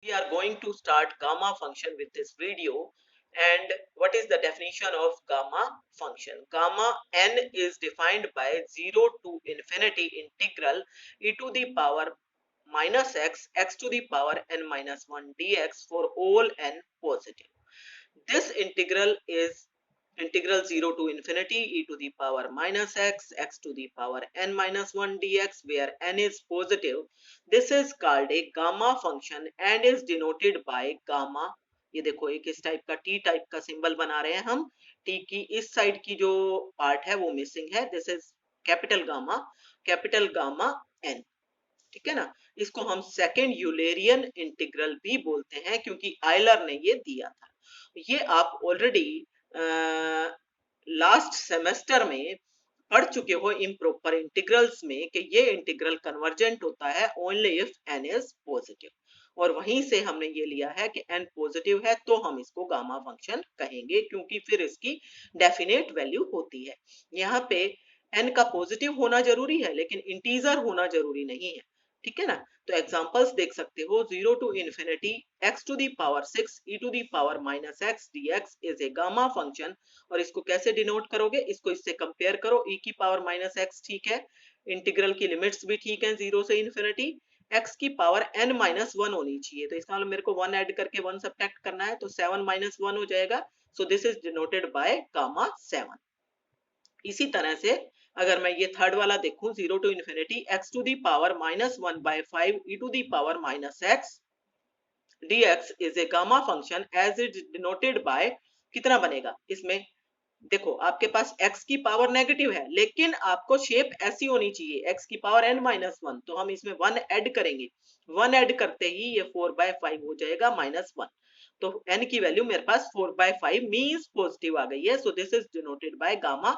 We are going to start gamma function with this video. And what is the definition of gamma function? Gamma n is defined by 0 to infinity integral e to the power minus x to the power n minus 1 dx for all n positive. This integral is integral 0 to infinity e to the power minus x to the power n minus 1 dx, where n is positive. This is called a gamma function and is denoted by gamma. ये देखो एक इस type का T type का symbol बना रहे हैं हम. टी की इस साइड की जो पार्ट है वो मिसिंग है. This is capital gamma N. ठीक है ना. इसको हम सेकेंड यूलेरियन इंटीग्रल भी बोलते हैं क्योंकि आयलर ने ये दिया था. ये आप ऑलरेडी लास्ट सेमेस्टर में पढ़ चुके हो इम्प्रॉपर इंटीग्रल्स में कि ये इंटीग्रल कन्वर्जेंट होता है only if n is positive. और वहीं से हमने ये लिया है कि n पॉजिटिव है तो हम इसको गामा फंक्शन कहेंगे क्योंकि फिर इसकी डेफिनेट वैल्यू होती है. यहाँ पे n का पॉजिटिव होना जरूरी है लेकिन इंटीजर होना जरूरी नहीं है. ठीक है ना. तो एग्जांपल्स देख सकते हो. 0 to infinity x to the power 6 e to the power minus x dx is a gamma function. और इसको कैसे डिनोट करोगे? इसको इससे कंपेयर करो. e की पावर माइनस x ठीक है, इंटीग्रल की लिमिट्स भी ठीक है 0 से इन्फिनिटी. x की पावर n माइनस 1 होनी चाहिए तो इसका मतलब मेरे को 1 ऐड करके 1 सब्ट्रैक्ट करना है तो 7 माइनस 1 हो जाएगा. सो this is denoted by gamma 7. इसी तरह से अगर मैं ये थर्ड वाला देखूं 0 to infinity x to the power minus 1 by 5 e to the power minus x dx is a gamma function as it denoted by. कितना बनेगा इसमें? देखो आपके पास x की पावर नेगेटिव है लेकिन आपको शेप ऐसी होनी चाहिए x की पावर n माइनस 1 तो हम इसमें 1 ऐड करेंगे. 1 ऐड करते ही ये 4 बाय 5 हो जाएगा माइनस 1. तो n की वैल्यू मेरे पास 4 बाय 5 मींस पॉजिटिव आ गई है. So this is denoted by gamma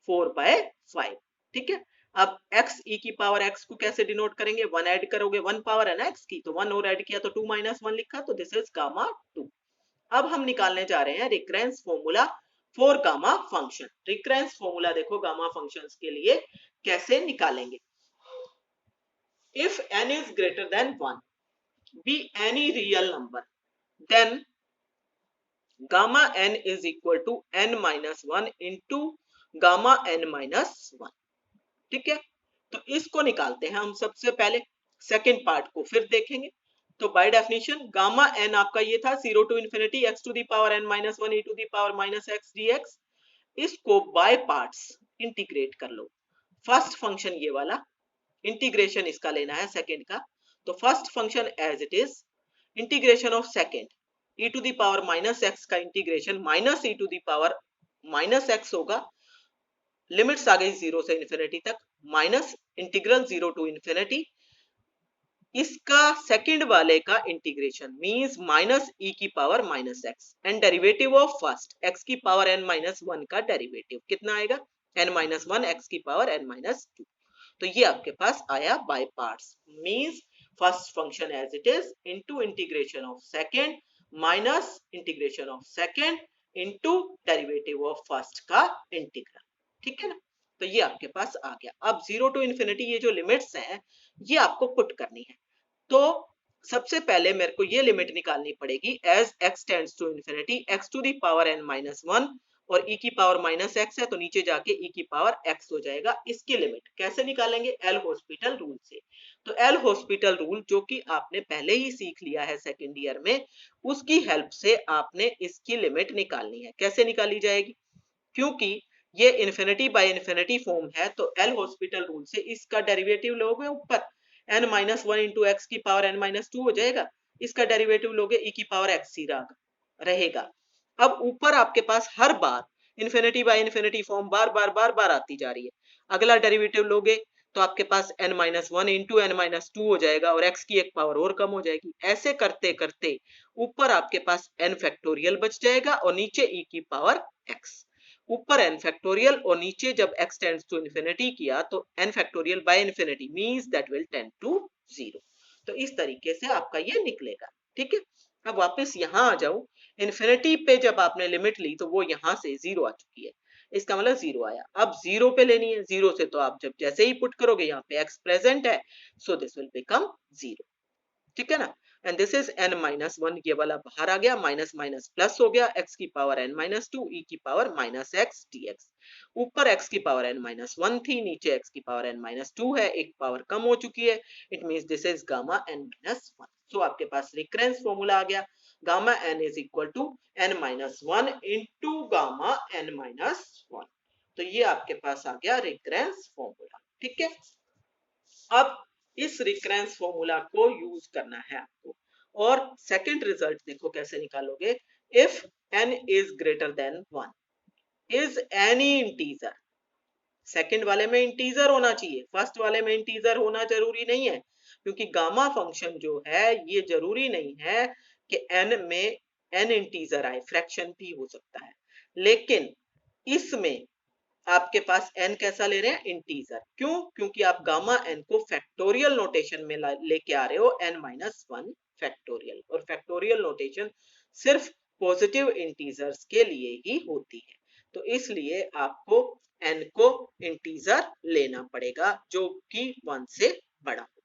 4 by 5. ठीक है. अब x e की पावर x को कैसे डिनोट करेंगे? 1 ऐड करोगे, 1 पावर है ना x की तो 1 और ऐड किया तो 2 माइनस 1 लिखा तो दिस इज गामा 2. अब हम निकालने जा रहे हैं recurrence formula for gamma function. Recurrence formula देखो गामा फंक्शंस के लिए कैसे निकालेंगे. If n is greater than 1 be any real number then gamma n is equal to n minus 1 into gamma n minus 1. ठीक है. तो इसको निकालते हैं हम सबसे पहले. सेकेंड पार्ट को फिर देखेंगे. तो बाय डेफिनेशन गामा n आपका ये था 0 to infinity x to the power n minus 1 e to the power minus x dx. इसको बाय पार्ट्स इंटीग्रेट कर लो. फर्स्ट फंक्शन ये वाला इंटीग्रेशन इसका लेना है सेकेंड का. तो first function as it is integration of second e to the power minus x का integration minus e to the power minus x होगा. लिमिट्स आ गई 0 से इन्फिनिटी तक माइनस इंटीग्रल 0 टू इन्फिनिटी. इसका सेकंड वाले का इंटीग्रेशन मींस माइनस e की power minus x and derivative of first x की पावर n माइनस 1 का डेरिवेटिव कितना आएगा? n माइनस 1 x की पावर n माइनस 2. तो ये आपके पास आया by parts means first function as it is into integration of second minus integration of second into derivative of first का इंटीग्रल. ठीक है ना. तो ये आपके पास आ गया. अब 0 टू इन्फिनिटी ये जो लिमिट्स हैं ये आपको पुट करनी है. तो सबसे पहले मेरे को ये लिमिट निकालनी पड़ेगी as x tends to infinity x to the power n minus 1 और e की पावर माइनस x है तो नीचे जाके e की पावर x हो जाएगा. इसकी लिमिट कैसे निकालेंगे? एल हॉस्पिटल रूल से. तो एल हॉस्पिटल रूल जो कि आपने पहले ही सीख लिया है सेकेंड ईयर में, उसकी हेल्प से आपने इसकी लिमिट निकालनी है. कैसे निकाली जाएगी? क्योंकि ये इन्फिनिटी बाय इन्फिनिटी फॉर्म है तो एल हॉस्पिटल रूल से इसका डेरिवेटिव लोगे ऊपर n माइनस 1 इंटू एक्स की पावर n माइनस 2 हो जाएगा. इसका डेरिवेटिव लोगे e की पावर x ही रहेगा. अब ऊपर आपके पास हर बार इन्फिनिटी बाय इन्फिनिटी फॉर्म बार बार आती जा रही है. अगला डेरिवेटिव लोगे तो आपके पास n minus 1 into n minus 2 हो जाएगा और x की एक पावर और कम हो जाएगी. ऐसे करते करते ऊपर आपके पास n फैक्टोरियल बच जाएगा और नीचे e की पावर x. ऊपर n फैक्टोरियल और नीचे जब x टेंड्स टू इन्फिनिटी किया तो n factorial by infinity means that will tend to 0. तो इस तरीके से आपका ये निकलेगा. ठीक है. अब वापस यहाँ आ जाओ. इन्फिनिटी पे जब आपने लिमिट ली तो वो यहाँ से 0 आ चुकी है. इसका मतलब 0 आया. अब 0 पे लेनी है. 0 से तो आप जब जैसे ही पुट करोगे यहाँ पे x प्रेजेंट है सो दिस विल बिकम 0. ठीक है ना. And this is n minus one, ये वाला बाहर आ गया, माइनस माइनस प्लस हो गया, x की पावर n माइनस टू ई की पावर माइनस एक्स dx। ऊपर x की पावर n माइनस वन थी, नीचे x की पावर n माइनस टू है, एक पावर कम हो चुकी है, it means this is gamma n minus one. So आपके पास रिकरेंस फॉर्मूला आ गया, gamma n is equal to n minus one into gamma n minus one. तो ये आपके पास आ गया रिकरेंस फॉर्मूला। ठीक है, अब इस रिकरेंस फॉर्मूला को यूज करना है आपको, और सेकंड रिजल्ट देखो कैसे निकालोगे। If n is greater than one, is any integer, second वाले में इंटीजर होना चाहिए, फर्स्ट वाले में इंटीजर होना जरूरी नहीं है, क्योंकि गामा फंक्शन जो है ये जरूरी नहीं है कि n में n इंटीजर आए, फ्रैक्शन भी हो सकता है, लेकिन इसमें आपके पास n कैसा ले रहे हैं, इंटीजर। क्यों? क्योंकि आप गामा n को फैक्टोरियल नोटेशन में लेके आ रहे हो, n माइनस वन फैक्टोरियल, और फैक्टोरियल नोटेशन सिर्फ पॉजिटिव इंटीजर्स के लिए ही होती है, तो इसलिए आपको n को इंटीजर लेना पड़ेगा जो कि 1 से बड़ा हो।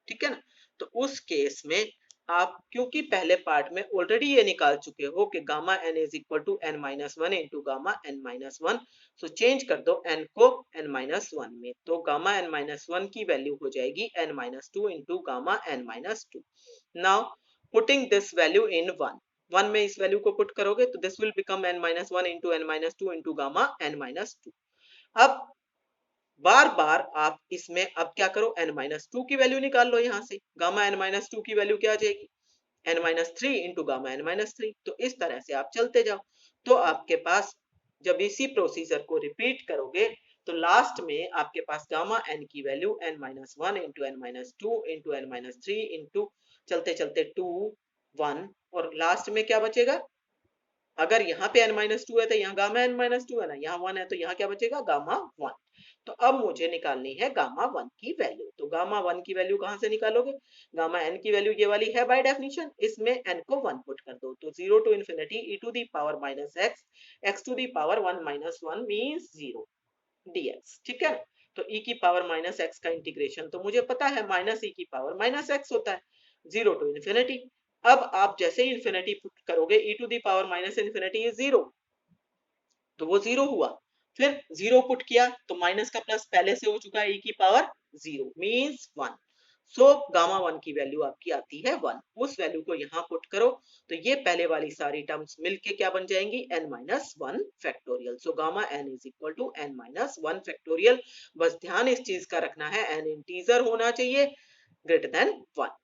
ठीक है ना, तो उस केस में आप, क्योंकि पहले पार्ट में ऑलरेडी ये निकाल चुके हो कि gamma n is equal to n minus one into gamma n minus one, so change कर दो n को n माइनस वन में, तो गामा n माइनस वन की वैल्यू हो जाएगी n minus two into gamma n minus two. Now putting this value in one, one में इस वैल्यू को पुट करोगे तो this will become n minus one into n minus two into gamma n minus to. अब बार बार आप इसमें अब क्या करो, n माइनस टू की वैल्यू निकाल लो, यहाँ से गामा n माइनस टू की वैल्यू क्या आ जाएगी, n minus three into gamma n minus three. तो इस तरह से आप चलते जाओ, तो आपके पास जब इसी प्रोसीजर को रिपीट करोगे तो लास्ट में आपके पास गामा n की value n minus one into n minus two into n minus three into चलते चलते टू वन, और लास्ट में क्या बचेगा, अगर यहाँ पे n माइनस टू है तो यहाँ गामा n माइनस टू है ना, यहाँ वन है तो यहाँ क्या बचेगा, गामा वन। तो अब मुझे निकालनी है गामा वन की वैल्यू, तो गामा वन की वैल्यू कहाँ से निकालोगे, गामा n की वैल्यू ये वाली है बाय डेफिनेशन, इसमें n को वन पुट कर दो, तो zero to infinity e to the power minus x, x to the power one minus one means zero dx। ठीक है, तो e की पावर माइनस एक्स का इंटीग्रेशन तो मुझे पता है माइनस e की पावर माइनस एक्स होता है, जीरो टू इन्फिनिटी। अब आप जैसे ही इन्फिनिटी पुट करोगे e to the power minus infinity is zero, तो वो जीरो हुआ, फिर जीरो पुट किया तो माइनस का प्लस पहले से हो चुका है, e की power zero means one. So gamma one की वैल्यू आपकी आती है वन, उस वैल्यू को यहाँ पुट करो तो ये पहले वाली सारी टर्म्स मिलके क्या बन जाएंगी, n minus one factorial. So gamma n is equal to n minus one factorial. बस ध्यान इस चीज का रखना है, n इंटीजर होना चाहिए ग्रेटर देन वन।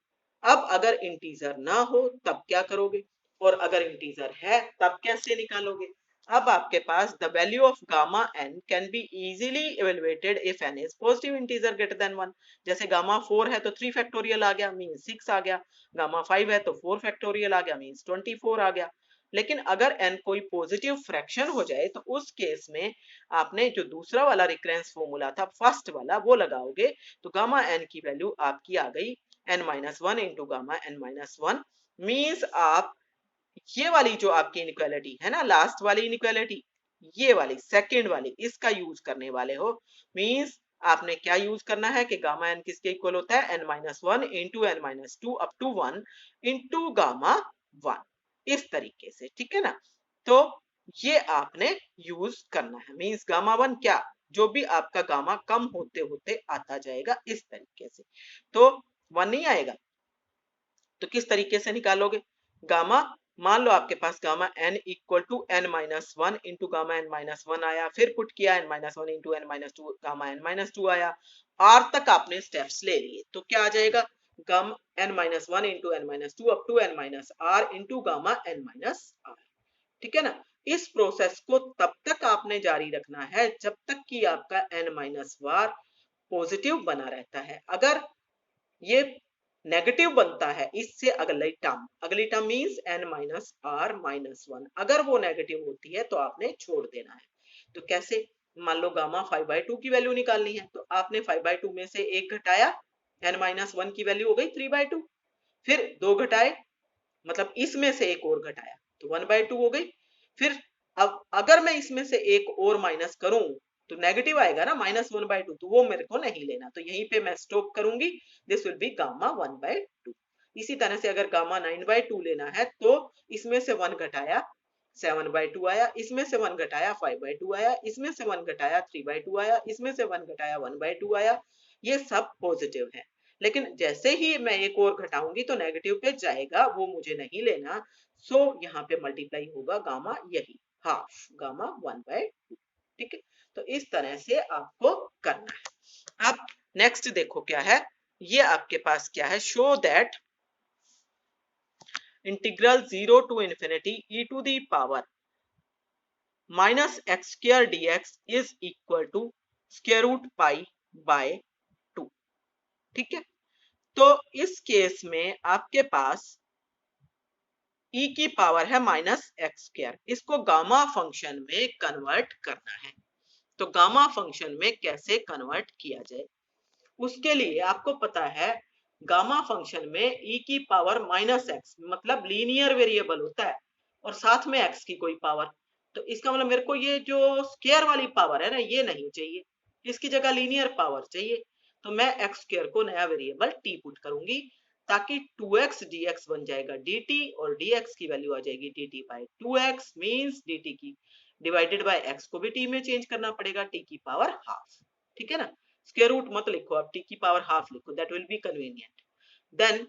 अब अगर इंटीजर ना हो तब क्या करोगे, और अगर इंटीजर है तब कैसे निकालोगे। अब आपके पास the value of gamma n can be easily evaluated if n is positive integer greater than one. जैसे गामा 4 है तो 3 फैक्टोरियल आ गया मींस 6 आ गया, गामा 5 है तो 4 फैक्टोरियल आ गया मींस 24 आ गया। लेकिन अगर n कोई पॉजिटिव फ्रैक्शन हो जाए तो उस केस में आपने जो दूसरा वाला रिकरेंस फॉर्मूला था फर्स्ट वाला वो लगाओगे, तो गामा n की वैल्यू आपकी आ गई n minus one into gamma n minus one, means आप ये वाली जो आपकी इनइक्वालिटी है ना, लास्ट वाली इनइक्वालिटी, ये वाली सेकंड वाली, इसका यूज करने वाले हो। मीन्स आपने क्या यूज करना है कि गामा n किसके इक्वल होता है, n minus one into n minus two up to one into gamma one, इस तरीके से। ठीक है ना, तो ये आपने यूज करना है, मीन्स गामा वन क्या, जो भी आपका गामा कम होते होते आता जाएगा इस तरीके से, तो वन नहीं आएगा। तो किस तरीके से निकालोगे, गामा, मान लो आपके पास gamma n equal to n minus one into gamma n minus one आया, फिर पुट किया n minus one into n minus two, gamma n minus two आया, r तक आपने स्टेप्स ले लिए, तो क्या आ जाएगा, gamma n minus one into n minus two up to n minus r into gamma n minus r। ठीक है ना, इस प्रोसेस को तब तक आपने जारी रखना है जब तक कि आपका n माइनस वार पॉजिटिव बना रहता है। अगर ये नेगेटिव बनता है इससे अगली term means n minus r minus one, अगर वो नेगेटिव होती है तो आपने छोड़ देना है। तो कैसे, मान लो गामा 5/2 की वैल्यू निकालनी है, तो आपने 5/2 में से एक घटाया, n माइनस वन की वैल्यू हो गई 3/2, फिर दो घटाए मतलब इसमें से एक और घटाया तो 1/2 हो गई, फिर अब अगर मैं इसमें से एक और माइनस करूं तो नेगेटिव आएगा ना -1/2, तो वो मेरे को नहीं लेना, तो यहीं पे मैं स्टॉप करूंगी, दिस विल बी गामा 1/2। इसी तरह से अगर गामा 9/2 लेना है तो इसमें से 1 घटाया 7/2 आया, इसमें से 1 घटाया 5/2 आया, इसमें से 1 घटाया 3/2 आया, इसमें से 1 घटाया 1/2 आया। ये सब पॉजिटिव है। लेकिन जैसे ही मैं एक और घटाऊंगी तो नेगेटिव पे जाएगा, वो मुझे नहीं लेना। सो यहाँ पे मल्टीप्लाई होगा गामा यही हाफ गामा 1/2। ठीक है, तो इस तरह से आपको करना है। अब नेक्स्ट देखो क्या है, ये आपके पास क्या है, show that integral 0 to infinity e to the power minus x square dx is equal to square root pi by 2। ठीक है, तो इस केस में आपके पास e की पावर है माइनस एक्स स्क्वायर, इसको गामा फंक्शन में कन्वर्ट करना है। तो गामा फंक्शन में कैसे कन्वर्ट किया जाए, उसके लिए आपको पता है गामा फंक्शन में e की पावर माइनस एक्स मतलब लीनियर वेरिएबल होता है और साथ में x की कोई पावर। तो इसका मतलब मेरे को ये जो स्क्वायर वाली पावर है ना, ये नहीं चाहिए, इसकी जगह लीनियर पावर चाहिए। तो मैं एक्स स्क्वायर को नया वेरिएबल t पुट करूंगी, ताकि 2x dx बन जाएगा dt और dx की वैल्यू आ जाएगी dt by 2x, means dt की डिवाइडेड बाय x को भी t में चेंज करना पड़ेगा, t की पावर हाफ। ठीक है ना, स्क्वायर रूट मत लिखो, आप t की पावर हाफ लिखो, that will be convenient. Then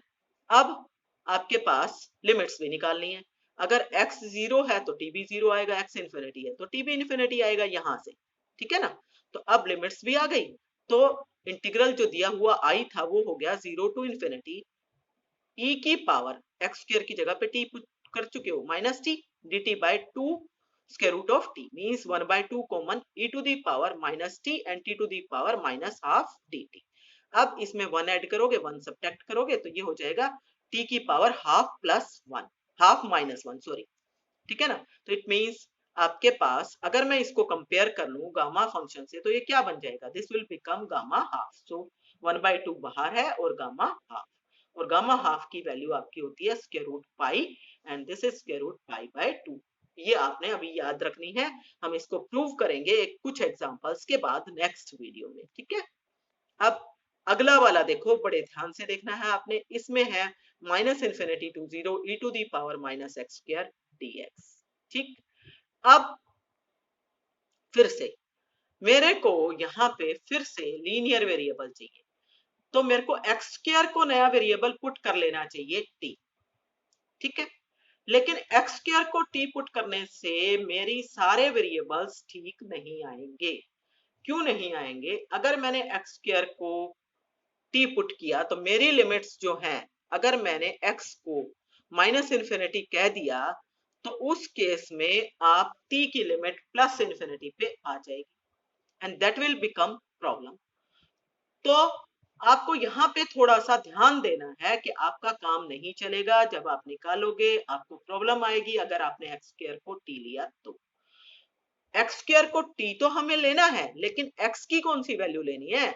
अब आपके पास लिमिट्स भी निकालनी है। अगर x 0 है तो t भी 0 आएगा, x इंफिनिटी है तो t भी इंफिनिटी आएगा यहां से। ठीक है ना, तो अब लिमिट्स भी आ गई। तो इंटीग्रल जो दिया हुआ i था वो हो गया 0 टू इंफिनिटी e की पावर x स्क्वायर की जगह पे t पुट कर चुके हो minus t dt by 2 square root of t, means 1/2 common e to the power minus t and t to the power minus half dt। अब इसमें 1 add करोगे, 1 सब्ट्रैक्ट करोगे तो ये हो जाएगा t की power half plus 1, half minus 1 sorry. ठीक है ना, तो इट मींस आपके पास अगर मैं इसको कंपेयर कर लूं गामा फंक्शन से तो ये क्या बन जाएगा, this will become gamma half. So 1/2 बाहर है और गामा हाफ, और गामा हाफ की वैल्यू आपकी होती है square root pi and this is square root pi by 2। ये आपने अभी याद रखनी है, हम इसको प्रूव करेंगे एक कुछ एग्जांपल्स के बाद नेक्स्ट वीडियो में। ठीक है, अब अगला वाला देखो, बड़े ध्यान से देखना है आपने, इसमें है minus infinity to 0 e to the power minus x square dx। ठीक, अब फिर से मेरे को यहाँ पे फिर से लीनियर वेरिएबल चाहिए, तो मेरे को एक्स स्क्वायर को नया वेरिएबल पुट कर लेना चाहिए t। ठीक है, लेकिन एक्स स्क्वायर को t पुट करने से मेरी सारे वेरिएबल्स ठीक नहीं आएंगे। क्यों नहीं आएंगे, अगर मैंने एक्स स्क्वायर को t पुट किया तो मेरी लिमिट्स जो हैं, अगर मैंने x को माइनस इंफिनिटी कह दिया तो उस केस में आप t की लिमिट प्लस इंफिनिटी पे आ जाएगी and that will become problem. तो आपको यहाँ पे थोड़ा सा ध्यान देना है कि आपका काम नहीं चलेगा, जब आप निकालोगे आपको प्रॉब्लम आएगी अगर आपने एक्स स्क्वायर को t लिया तो। एक्स स्क्वायर को t तो हमें लेना है, लेकिन x की कौन सी वैल्यू लेनी है,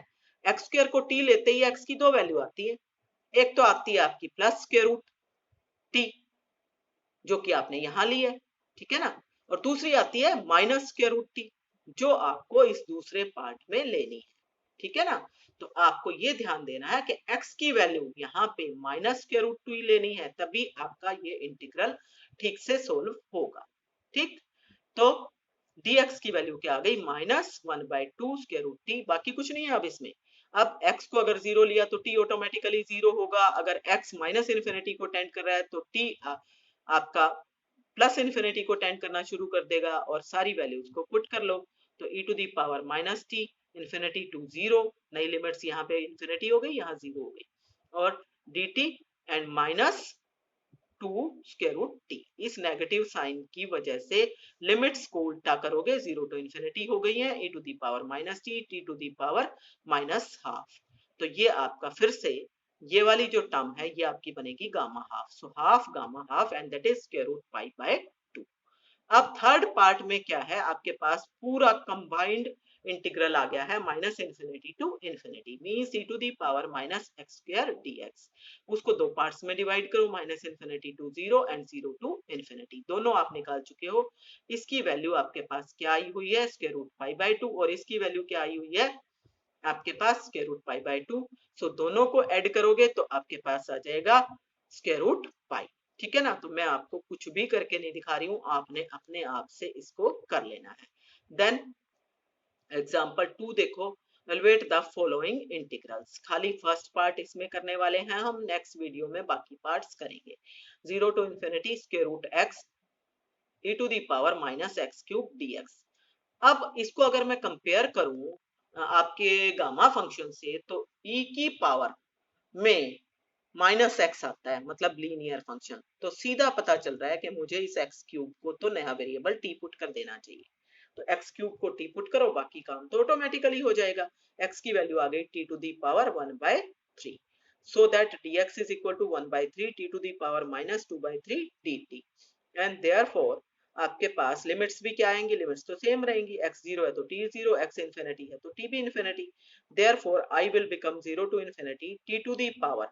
एक्स स्क्वायर को t लेते ही x की दो वैल्यू आती है, एक तो आती है आपकी प्लस स्क्वायर रूट t जो कि आपने यहां ली है, ठीक है ना, और दूसरी आती है माइनस स्क्वायर रूट t जो आपको इस दूसरे पार्ट में लेनी है। ठीक है ना, तो आपको ये ध्यान देना है कि x की वैल्यू यहाँ पे माइनस स्क्वायर रूट 2 लेनी है, तभी आपका ये इंटीग्रल ठीक से सोल्व होगा। ठीक, तो dx की वैल्यू क्या आ गई, माइनस 1/2 स्क्वायर रूट t, बाकी कुछ नहीं है अब इसमें। अब x को अगर 0 लिया तो t ऑटोमेटिकली 0 होगा, अगर x माइनस इन्फिनिटी को टेंड कर रहा है तो t आपका प्लस इन्फिनिटी को टेंड करना शुरू कर देगा, और सारी वैल्यूज को पुट कर लो तो e to the power minus t infinity to 0, नई लिमिट्स यहाँ पे इन्फिनिटी हो गई, यहाँ 0 हो गई, और dt and minus 2 square root t। इस नेगेटिव साइन की वजह से लिमिट्स को उल्टा करोगे, 0 टू इन्फिनिटी हो गई है, e to the power minus t, t to the power minus half. तो ये आपका फिर से ये वाली जो टर्म है ये आपकी बनेगी gamma half. So half gamma half and that is square root pi by 2। अब थर्ड पार्ट में क्या है, आपके पास पूरा कंबाइंड इंटीग्रल आ गया है minus infinity to infinity, means e to the power minus x square dx। उसको दो पार्ट्स में डिवाइड करो, minus infinity to 0 and 0 to infinity, दोनों आप निकाल चुके हो। इसकी वैल्यू आपके पास क्या आई हुई है, स्क्वायर रूट पाई बाय 2, और इसकी वैल्यू क्या आई हुई है आपके पास, स्क्वायर रूट पाई बाय 2। सो दोनों को ऐड करोगे तो आपके पास आ जाएगा स्क्वायर रूट पाई। ठीक है ना, तो मैं आपको कुछ भी करके नहीं दिखा रही हूँ, आपने अपने आप से इसको कर लेना है। देन एग्जाम्पल 2 देखो, एवेलुएट द फॉलोइंग इंटीग्रल्स। खाली फर्स्ट पार्ट इसमें करने वाले हैं हम, नेक्स्ट वीडियो में बाकी पार्ट्स करेंगे। 0 to infinity square root x e to the power minus x cube dx। अब इसको अगर मैं कंपेयर करूं आपके गामा फंक्शन से, तो e की पावर में माइनस एक्स आता है, मतलब लीनियर फंक्शन, तो सीधा पता चल रहा है कि मुझे इस एक्स क्यूब को तो नया वेरिएबल टी पुट कर देना चाहिए। तो एक्स क्यूब को टी पुट करो, बाकी काम तो ऑटोमेटिकली हो जाएगा। एक्स की वैल्यू आ गई t to the power 1/3, so that dx is equal to 1/3 t to the power minus 2/3 dt। And therefore आपके पास लिमिट्स भी क्या आएंगी, लिमिट्स तो सेम रहेंगी, x 0 है तो t 0, x इंफिनिटी है तो t भी infinity. Therefore i will become 0 to infinity t to the power,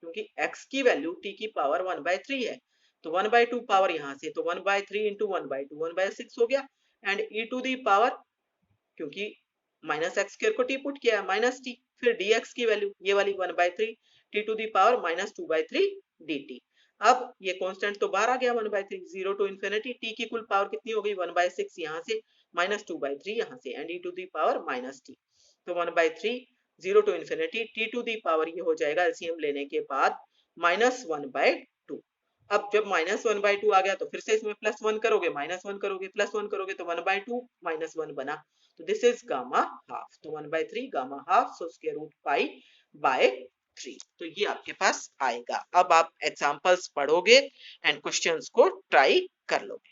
क्योंकि x की वैल्यू t की पावर 1/3 है, तो 1/2 पावर यहाँ से, तो 1/3 इंटू 1/2 1/6 हो गया। And e to the power, क्योंकि माइनस एक्स स्क्वायर को टी पुट किया है, माइनस टी, फिर dx की वैल्यू ये वाली 1/3 t to the power minus 2/3 dt। अब ये कांस्टेंट तो बाहर आ गया 1/3, 0 टू इंफिनिटी टी की कुल पावर कितनी हो गई 1/6 यहाँ से, माइनस 2/3 यहाँ से, and e to the power minus t. तो 1/3 0 to infinity t to the power ये हो जाएगा एलसीएम लेने के बाद -1/2। अब जब -1/2 आ गया तो फिर से इसमें +1 करोगे, -1 करोगे, +1 करोगे, तो 1/2 -1 बना, तो दिस इज गामा हाफ, तो 1/3 gamma half, so square root pi by 3। तो ये आपके पास आएगा। अब आप एग्जांपल्स पढ़ोगे एंड क्वेश्चंस को ट्राई कर लोगे।